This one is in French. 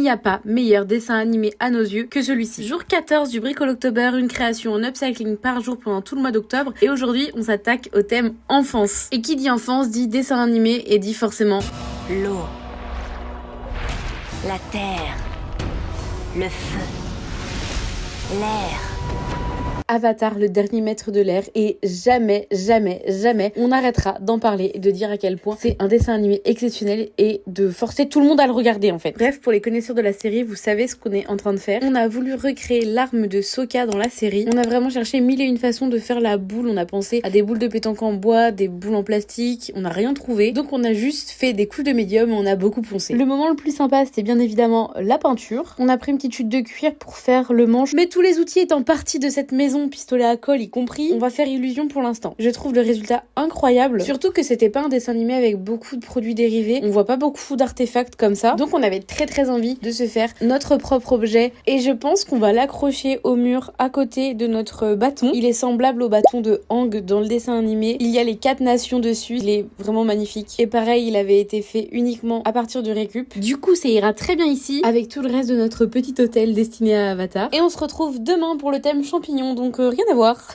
n'y a pas meilleur dessin animé à nos yeux que celui-ci. Jour 14 du Bricoloctober, une création en upcycling par jour pendant tout le mois d'octobre. Et aujourd'hui, on s'attaque au thème enfance. Et qui dit enfance dit dessin animé et dit forcément l'eau, la terre, le feu, l'air. Avatar, le dernier maître de l'air, et jamais, jamais, jamais on arrêtera d'en parler et de dire à quel point c'est un dessin animé exceptionnel et de forcer tout le monde à le regarder en fait. Bref, pour les connaisseurs de la série, vous savez ce qu'on est en train de faire. On a voulu recréer l'arme de Sokka dans la série. On a vraiment cherché mille et une façons de faire la boule. On a pensé à des boules de pétanque en bois, des boules en plastique, on n'a rien trouvé. Donc on a juste fait des coups de médium et on a beaucoup poncé. Le moment le plus sympa, c'était bien évidemment la peinture. On a pris une petite chute de cuir pour faire le manche, mais tous les outils étant partis de cette maison, pistolet à colle y compris, on va faire illusion pour l'instant. Je trouve le résultat incroyable, surtout que c'était pas un dessin animé avec beaucoup de produits dérivés, on voit pas beaucoup d'artefacts comme ça, donc on avait très envie de se faire notre propre objet et je pense qu'on va l'accrocher au mur à côté de notre bâton. Il est semblable au bâton de Aang dans le dessin animé, il y a les 4 nations dessus, il est vraiment magnifique et pareil il avait été fait uniquement à partir du récup, du coup ça ira très bien ici avec tout le reste de notre petit hôtel destiné à Avatar et on se retrouve demain pour le thème champignon, donc rien à voir.